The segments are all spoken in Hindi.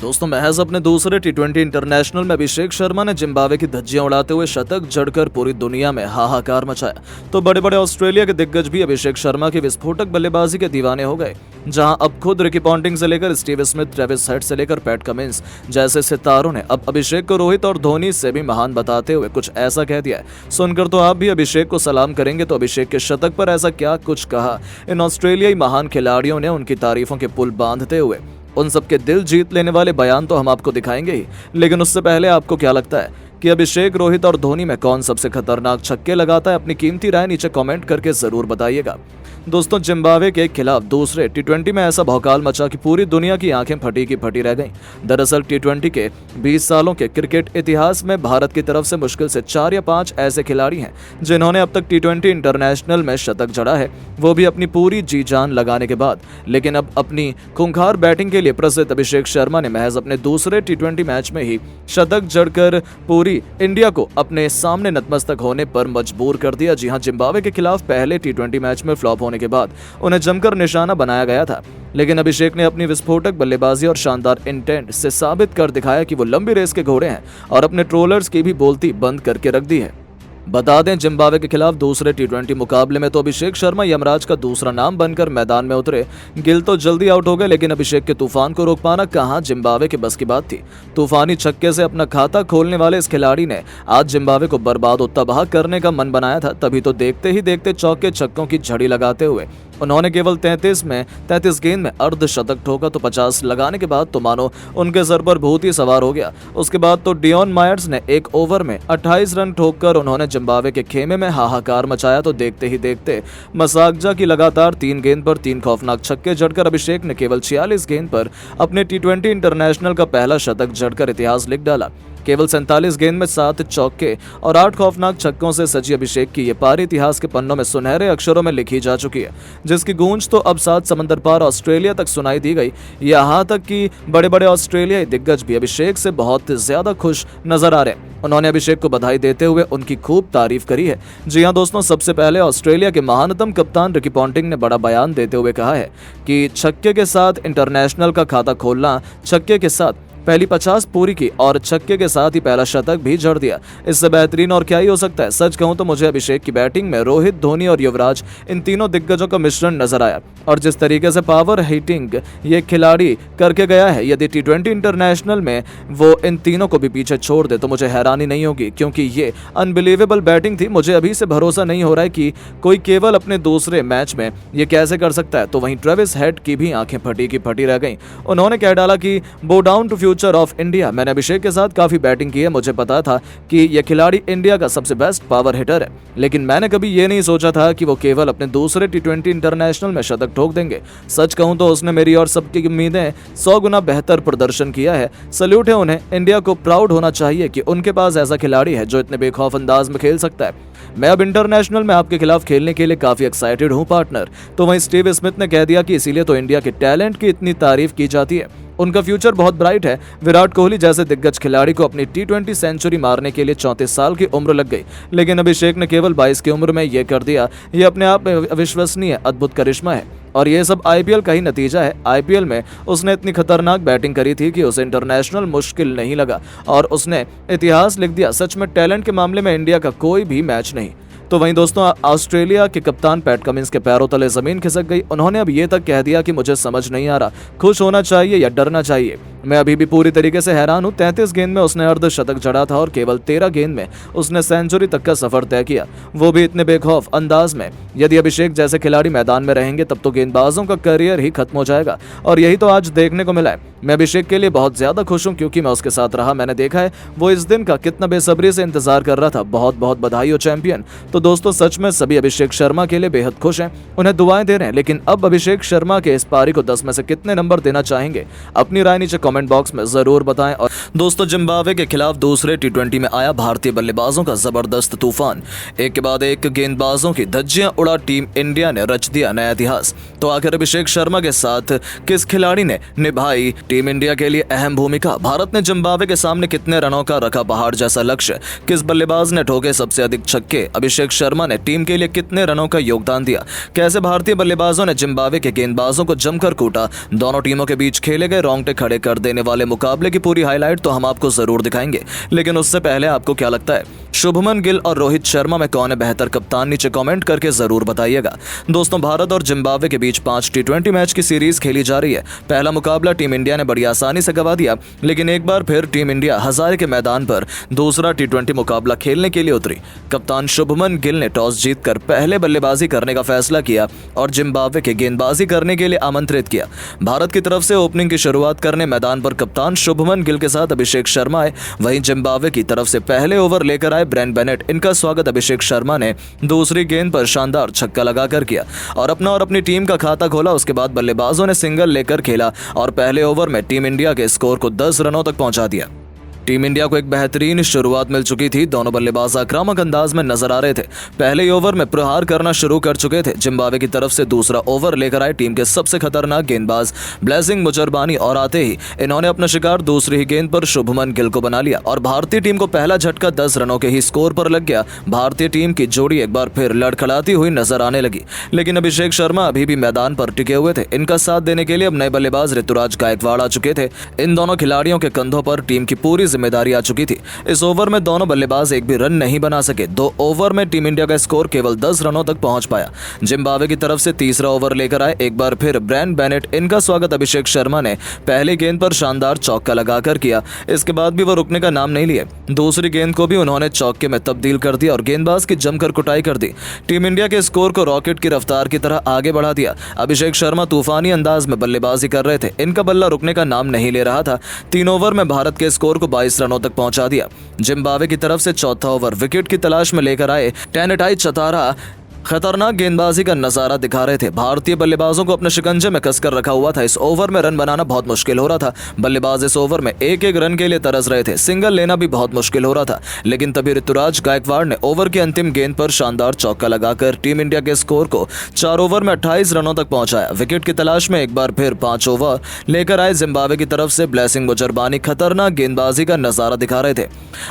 दोस्तों महज अपने दूसरे टी20 इंटरनेशनल में अभिषेक शर्मा ने जिम्बाब्वे की धज्जियां उड़ाते हुए शतक जड़कर पूरी दुनिया में हाहाकार मचाया। तो बड़े बड़े ऑस्ट्रेलिया के दिग्गज भी अभिषेक शर्मा की विस्फोटक बल्लेबाजी के दीवाने हो गए, जहां अब खुद रिकी पॉन्टिंग से लेकर स्टीव स्मिथ, ट्रेविस हेड से लेकर पैट कमिंस जैसे सितारों ने अब अभिषेक को रोहित और धोनी से भी महान बताते हुए कुछ ऐसा कह दिया है। सुनकर तो आप भी अभिषेक को सलाम करेंगे। तो अभिषेक के शतक पर ऐसा क्या कुछ कहा इन ऑस्ट्रेलियाई महान खिलाड़ियों ने, उनकी तारीफों के पुल बांधते हुए उन सबके दिल जीत लेने वाले बयान तो हम आपको दिखाएंगे ही, लेकिन उससे पहले आपको क्या लगता है कि अभिषेक, रोहित और धोनी में कौन सबसे खतरनाक छक्के लगाता है? अपनी कीमती राय नीचे कमेंट करके जरूर बताइएगा। दोस्तों जिम्बाब्वे के खिलाफ दूसरे टी20 में ऐसा भौकाल मचा कि पूरी दुनिया की आंखें फटी की फटी रह गईं। दरअसल टी20 के 20 सालों के क्रिकेट इतिहास में भारत की तरफ से मुश्किल से 4 या 5 ऐसे खिलाड़ी हैं जिन्होंने अब तक टी20 इंटरनेशनल में शतक जड़ा है, वो भी अपनी पूरी जी जान लगाने के बाद। लेकिन अब अपनी खूंखार बैटिंग के लिए प्रसिद्ध अभिषेक शर्मा ने महज अपने दूसरे टी20 मैच में ही शतक जड़कर पूरी इंडिया को अपने सामने नतमस्तक होने पर मजबूर कर दिया। जी हां, जिम्बाब्वे के खिलाफ पहले टी20 मैच में फ्लॉप होने के बाद उन्हें जमकर निशाना बनाया गया था, लेकिन अभिषेक ने अपनी विस्फोटक बल्लेबाजी और शानदार इंटेंट से साबित कर दिखाया कि वो लंबी रेस के घोड़े हैं और अपने ट्रोलर्स की भी बोलती बंद करके रख दी है। बता दें, जिम्बाब्वे के खिलाफ दूसरे टी20 मुकाबले में तो अभिषेक शर्मा यमराज का दूसरा नाम बनकर मैदान में उतरे। गिल तो जल्दी आउट हो गए, लेकिन अभिषेक के तूफान को रोक पाना कहां जिम्बाब्वे के बस की बात थी। तूफानी छक्के से अपना खाता खोलने वाले इस खिलाड़ी ने आज जिम्बाब्वे को बर्बाद और तबाह करने का मन बनाया था। तभी तो देखते ही देखते चौके छक्कों की झड़ी लगाते हुए उन्होंने केवल 33 गेंद में अर्धशतक ठोका। तो 50 लगाने के बाद तो मानो उनके सर पर भूत ही सवार हो गया। उसके बाद तो डियोन मायर्स ने एक ओवर में 28 रन ठोककर उन्होंने जिम्बाब्वे के खेमे में हाहाकार मचाया। तो देखते ही देखते मसाकजा की लगातार 3 गेंद पर 3 खौफनाक छक्के जड़कर अभिषेक ने केवल 46 गेंद पर अपने टी20 इंटरनेशनल का पहला शतक जड़कर इतिहास लिख डाला। केवल 47 गेंद में 7 चौके और 8 खौफनाक छक्कों से सजी अभिषेक की ये पारी इतिहास के पन्नों में सुनहरे अक्षरों में लिखी जा चुकी है, जिसकी गूंज तो अब 7 समंदर पार ऑस्ट्रेलिया तक सुनाई दी गई। यहाँ तक कि बड़े बड़े ऑस्ट्रेलियाई दिग्गज भी अभिषेक से बहुत ज्यादा खुश नजर आ रहे हैं। उन्होंने अभिषेक को बधाई देते हुए उनकी खूब तारीफ करी है। जी हाँ दोस्तों, सबसे पहले ऑस्ट्रेलिया के महानतम कप्तान रिकी पॉन्टिंग ने बड़ा बयान देते हुए कहा है कि छक्के के साथ इंटरनेशनल का खाता खोलना, छक्के के साथ पहली 50 पूरी की और छक्के के साथ ही पहला शतक भी जड़ दिया। इससे बेहतरीन और क्या ही हो सकता है। सच कहूं तो मुझे अभिषेक की बैटिंग में रोहित, धोनी और युवराज, इन तीनों दिग्गजों का मिश्रण नजर आया। और जिस तरीके से पावर हिटिंग ये खिलाड़ी करके गया है, यदि टी20 इंटरनेशनल में वो इन तीनों को भी पीछे छोड़ दे तो मुझे हैरानी नहीं होगी, क्योंकि ये अनबिलीवेबल बैटिंग थी। मुझे अभी से भरोसा नहीं हो रहा है कि कोई केवल अपने दूसरे मैच में ये कैसे कर सकता है। तो वहीं ट्रेविस हेड की भी आंखें फटी की फटी रह गईं। उन्होंने कह डाला कि bow down to future of India. मैंने अभिषेक के साथ काफी बैटिंग की है, मुझे पता था कि यह खिलाड़ी इंडिया का सबसे बेस्ट पावर हिटर है, लेकिन मैंने कभी ये नहीं सोचा था कि वो केवल अपने दूसरे टी20 इंटरनेशनल में शतक ठोक देंगे। सच कहूं तो उसने मेरी और सबकी उम्मीदें 100 गुना बेहतर प्रदर्शन किया है। सल्यूट है उन्हें। इंडिया को प्राउड होना चाहिए कि उनके पास ऐसा खिलाड़ी है जो इतने बेखौफ अंदाज में खेल सकता है। मैं अब इंटरनेशनल में आपके खिलाफ खेलने के लिए काफी एक्साइटेड हूं पार्टनर। तो वहीं स्टीव स्मिथ ने कह दिया कि इसीलिए तो इंडिया के टैलेंट की इतनी तारीफ की जाती है। उनका फ्यूचर बहुत ब्राइट है। विराट कोहली जैसे दिग्गज खिलाड़ी को अपनी टी20 सेंचुरी मारने के लिए 34 साल की उम्र लग गई, लेकिन अभिषेक ने केवल 22 की उम्र में यह कर दिया। ये अपने आप में अविश्वसनीय अद्भुत करिश्मा है और ये सब आईपीएल का ही नतीजा है। आईपीएल में उसने इतनी खतरनाक बैटिंग करी थी कि उसे इंटरनेशनल मुश्किल नहीं लगा और उसने इतिहास लिख दिया। सच में टैलेंट के मामले में इंडिया का कोई भी मैच नहीं। तो वहीं दोस्तों, ऑस्ट्रेलिया के कप्तान पैट कमिंस के पैरों तले जमीन खिसक गई। उन्होंने अब ये तक कह दिया कि मुझे समझ नहीं आ रहा, खुश होना चाहिए या डरना चाहिए। मैं अभी भी पूरी तरीके से हैरान हूं। 33 गेंद में उसने अर्धशतक जड़ा था और केवल 13 गेंद में उसने सेंचुरी तक का सफर तय किया, वो भी इतने बेखौफ अंदाज में। यदि अभिषेक जैसे खिलाड़ी मैदान में रहेंगे तब तो गेंदबाजों का करियर ही खत्म हो जाएगा, और यही तो आज देखने को मिला है। मैं अभिषेक के लिए बहुत ज्यादा खुश हूं, क्योंकि मैं उसके साथ रहा, मैंने देखा है वो इस दिन का कितना बेसब्री से इंतजार कर रहा था। बहुत बहुत बधाई हो चैंपियन। तो दोस्तों, सच में सभी अभिषेक शर्मा के लिए बेहद खुश हैं, उन्हें दुआएं दे रहे हैं। लेकिन अब अभिषेक शर्मा के इस पारी को 10 में से कितने नंबर देना चाहेंगे? अपनी राय नीचे कमेंट बॉक्स में जरूर बताएं। और दोस्तों, जिम्बाब्वे के खिलाफ दूसरे टी20 में आया भारतीय बल्लेबाजों का जबरदस्त तूफान। एक के बाद एक गेंदबाजों की धज्जियां उड़ा टीम इंडिया ने रच दिया नया इतिहास। तो आखिर अभिषेक शर्मा के साथ किस खिलाड़ी ने निभाई टीम इंडिया के लिए अहम भूमिका? भारत ने जिम्बाब्वे के सामने कितने रनों का रखा पहाड़ जैसा लक्ष्य? किस बल्लेबाज ने ठोके सबसे अधिक छक्के? अभिषेक शर्मा ने टीम के लिए कितने रनों का योगदान दिया? कैसे भारतीय बल्लेबाजों ने जिम्बाब्वे के गेंदबाजों को जमकर कूटा? दोनों टीमों के बीच खेले गए रोंगटे खड़े कर कर देने वाले मुकाबले की पूरी हाईलाइट तो हम आपको जरूर दिखाएंगे, लेकिन उससे पहले आपको क्या लगता है शुभमन गिल और रोहित शर्मा में कौन है बेहतर कप्तान, नीचे कमेंट करके जरूर बताइएगा। दोस्तों, भारत और जिम्बाब्वे के बीच 5 T20 मैच की सीरीज खेली जा रही है। पहला मुकाबला टीम इंडिया ने बड़ी आसानी से गंवा दिया, लेकिन एक बार फिर टीम इंडिया हजारे के मैदान पर दूसरा T20 मुकाबला खेलने के लिए उतरी। कप्तान शुभमन गिल ने टॉस जीतकर पहले बल्लेबाजी करने का फैसला किया और जिम्बाब्वे के गेंदबाजी करने के लिए आमंत्रित किया। भारत की तरफ से ओपनिंग की शुरुआत करने मैदान पर कप्तान शुभमन गिल के साथ अभिषेक शर्मा आए। वहीं जिम्बाब्वे की तरफ से पहले ओवर लेकर आए ब्रेन बेनेट। इनका स्वागत अभिषेक शर्मा ने दूसरी गेंद पर शानदार छक्का लगाकर किया और अपनी टीम का खाता खोला। उसके बाद बल्लेबाजों ने सिंगल लेकर खेला और पहले ओवर में टीम इंडिया के स्कोर को 10 रनों तक पहुंचा दिया। टीम इंडिया को एक बेहतरीन शुरुआत मिल चुकी थी। दोनों बल्लेबाज आक्रामक अंदाज में नजर आ रहे थे। पहले ही ओवर में प्रहार करना शुरू कर चुके थे। जिम्बाब्वे की तरफ से दूसरा ओवर लेकर आए टीम के सबसे खतरनाक गेंदबाज ब्लेसिंग मुजरबानी और आते ही इन्होंने अपना शिकार दूसरी ही गेंद पर शुभमन गिल को बना लिया और भारतीय टीम को पहला झटका 10 रनों के ही स्कोर पर लग गया। भारतीय टीम की जोड़ी एक बार फिर लड़खड़ाती हुई नजर आने लगी, लेकिन अभिषेक शर्मा अभी भी मैदान पर टिके हुए थे। इनका साथ देने के लिए अब नए बल्लेबाज ऋतुराज गायकवाड़ आ चुके थे। इन दोनों खिलाड़ियों के कंधों पर टीम की पूरी जिम्मेदारी आ चुकी थी। इस ओवर में दोनों बल्लेबाज एक भी रन नहीं बना सके। 2 ओवर में टीम इंडिया का स्कोर केवल 10 रनों तक पहुंच पाया। जिम्बाब्वे की तरफ से तीसरा ओवर लेकर आए एक बार फिर ब्रेन बेनेट। इनका स्वागत अभिषेक शर्मा ने पहली गेंद पर शानदार चौका लगाकर किया। इसके बाद भी वो रुकने का नाम नहीं लिए। दूसरी गेंद को भी उन्होंने चौके में तब्दील कर दिया और गेंदबाज की जमकर कुटाई कर दी। टीम इंडिया के स्कोर को रॉकेट की रफ्तार की तरह आगे बढ़ा दिया। अभिषेक शर्मा तूफानी अंदाज में बल्लेबाजी कर रहे थे। इनका बल्ला रुकने का नाम नहीं ले रहा था। 3 ओवर में भारत के स्कोर को 22 रनों तक पहुंचा दिया। जिम्बाब्वे की तरफ से चौथा ओवर विकेट की तलाश में लेकर आए टेनेटाई चतारा खतरनाक गेंदबाजी का नजारा दिखा रहे थे। भारतीय बल्लेबाजों को अपने शिकंजे में कसकर रखा हुआ था। इस ओवर में रन बनाना बहुत मुश्किल हो रहा था। बल्लेबाज इस ओवर में एक रन के लिए तरस रहे थे। सिंगल लेना भी बहुत मुश्किल हो रहा था, लेकिन तभी ऋतुराज गायकवाड़ ने ओवर की अंतिम गेंद पर शानदार चौका लगाकर टीम इंडिया के स्कोर को 4 ओवर में 28 रनों तक पहुंचाया। विकेट की तलाश में एक बार फिर 5 ओवर लेकर आए जिम्बाब्वे की तरफ से ब्लेसिंग मुजरबानी खतरनाक गेंदबाजी का नजारा दिखा रहे थे।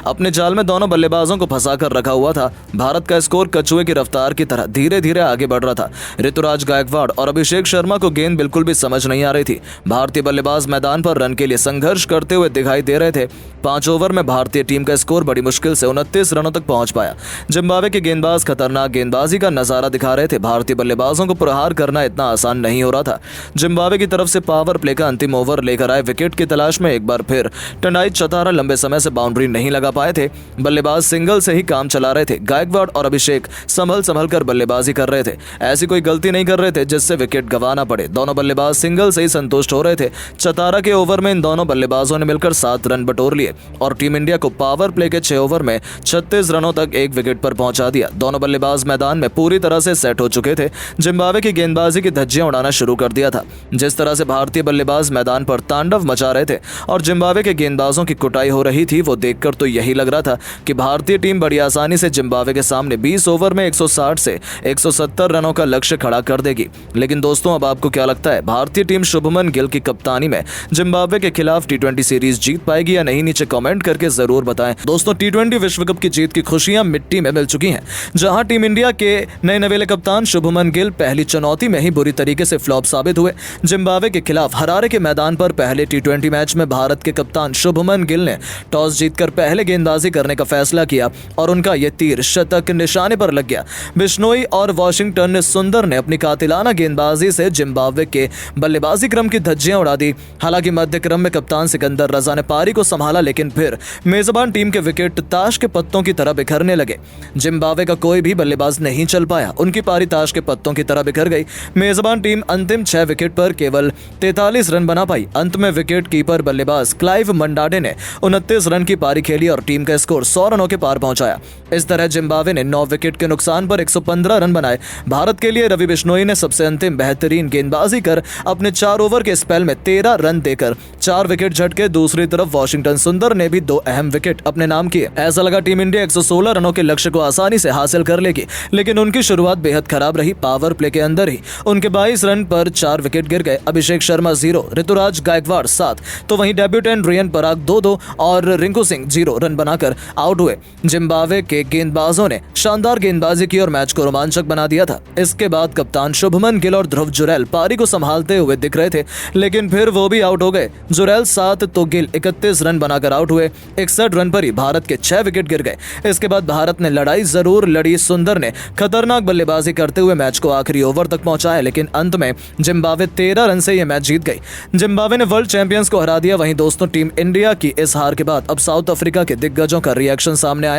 अपने जाल में दोनों बल्लेबाजों को फंसा कर रखा हुआ था। भारत का स्कोर कछुए की रफ्तार की तरह धीरे धीरे आगे बढ़ रहा था। ऋतुराज गायकवाड़ और अभिषेक शर्मा को गेंद बिल्कुल भी समझ नहीं आ रही थी। भारतीय बल्लेबाज मैदान पर रन के लिए संघर्ष करते हुए दिखाई दे रहे थे। 5 ओवर में भारतीय टीम का स्कोर बड़ी मुश्किल से 29 रनों तक पहुंच पाया। जिम्बाब्वे के गेंदबाज खतरनाक गेंदबाजी का नजारा दिखा रहे थे। भारतीय बल्लेबाजों को प्रहार करना इतना आसान नहीं हो रहा था। जिम्बाब्वे की तरफ से पावर प्ले का अंतिम ओवर लेकर आए विकेट की तलाश में एक बार फिर टेनेटाई चतारा लंबे समय से बाउंड्री नहीं लगा पाए थे। बल्लेबाज सिंगल से ही काम चला रहे थे। गायकवाड़ और अभिषेक संभल कर बल्लेबाजी कर रहे थे। ऐसी कोई गलती नहीं कर रहे थे जिससे विकेट गंवाना पड़े। दोनों बल्लेबाज सिंगल से ही संतुष्ट हो रहे थे। चतारा के ओवर में इन दोनों बल्लेबाजों ने मिलकर 7 रन बटोर लिए और टीम इंडिया को पावर प्ले के 6 ओवर में 36 रनों तक एक विकेट पर पहुंचा दिया। दोनों बल्लेबाज मैदान में पूरी तरह से सेट हो चुके थे। जिम्बाब्वे की गेंदबाजी की धज्जियां उड़ाना शुरू कर दिया था। जिस तरह से भारतीय बल्लेबाज मैदान पर तांडव मचा रहे थे और जिम्बाब्वे के गेंदबाजों की कुटाई हो रही थी, वो देखकर तो यही लग रहा था कि भारतीय टीम बड़ी आसानी से जिम्बाब्वे के सामने 20 ओवर में 160 से 170 रनों का लक्ष्य खड़ा कर देगी। लेकिन दोस्तों, अब आपको क्या लगता है, भारतीय टीम शुभमन गिल की कप्तानी में जिम्बाब्वे के खिलाफ T20 सीरीज जीत पाएगी या नहीं? नीचे कमेंट करके जरूर बताएं। दोस्तों, T20 विश्व कप की जीत की खुशियां मिट्टी में मिल चुकी हैं। जहां टीम इंडिया के नए नवेले कप्तान शुभमन गिल पहली चुनौती में ही बुरी तरीके से फ्लॉप साबित हुए। जिम्बाब्वे के खिलाफ हरारे के मैदान पर पहले T20 मैच में भारत के कप्तान शुभमन गिल ने टॉस जीतकर पहले गेंदबाजी करने का फैसला किया और उनका यह तीर शतक निशाने पर लग गया। बिश्नोई और वाशिंगटन सुंदर ने अपनी कातिलाना गेंदबाजी से जिम्बाब्वे के बल्लेबाजी क्रम की धज्जियां उड़ा दी। हालांकि मध्य क्रम में कप्तान सिकंदर रजा ने पारी को संभाला, लेकिन फिर मेजबान टीम के विकेट ताश के पत्तों की तरह बिखरने लगे। जिम्बाब्वे का कोई भी बल्लेबाज नहीं चल पाया। उनकी पारी ताश के पत्तों की तरह बिखर गई। मेजबान टीम अंतिम 6 विकेट पर केवल 43 रन बना पाई। अंत में विकेट कीपर बल्लेबाज क्लाइव मंडाडे ने 29 रन की पारी खेली और टीम का स्कोर 100 रनों के पार पहुंचाया। इस तरह जिम्बाब्वे ने 9 विकेट के नुकसान पर 115 रन बनाए। भारत के लिए रवि बिश्नोई ने सबसे अंतिम बेहतरीन गेंदबाजी कर अपने 4 ओवर के स्पेल में 13 रन देकर 4 विकेट झटके। दूसरी तरफ वाशिंगटन सुंदर ने भी 2 अहम विकेट अपने नाम किए। ऐसा लगा टीम इंडिया 116 रनों के लक्ष्य को आसानी से हासिल कर लेगी, लेकिन उनकी शुरुआत बेहद खराब रही। पावर प्ले के अंदर ही उनके 22 रन पर 4 विकेट गिर गए। अभिषेक शर्मा 0, ऋतुराज गायकवाड़ 7, तो वहीं डेब्यूटेंट रियन पराग 2-2 और रिंकू सिंह 0 रन बनाकर आउट हुए। जिम्बाब्वे के गेंदबाजों ने शानदार गेंदबाजी की और मैच को रोमांचक बना दिया था। इसके बाद कप्तान शुभमन गिल और ध्रुव जुरैल पारी को संभालते हुए दिख रहे थे, लेकिन फिर वो भी आउट हो गए। जुरैल 7 तो गिल 31 रन बनाकर आउट हुए। 61 रन पर ही भारत के 6 विकेट गिर गए। इसके बाद भारत ने लड़ाई जरूर लड़ी। सुंदर ने खतरनाक बल्लेबाजी करते हुए मैच को आखिरी ओवर तक पहुंचाया, लेकिन अंत में जिम्बाब्वे 13 रन से यह मैच जीत गई। जिम्बाब्वे ने वर्ल्ड चैंपियंस को हरा दिया। वहीं दोस्तों, टीम इंडिया की इस हार के बाद अब साउथ अफ्रीका के दिग्गजों का रिएक्शन सामने आया।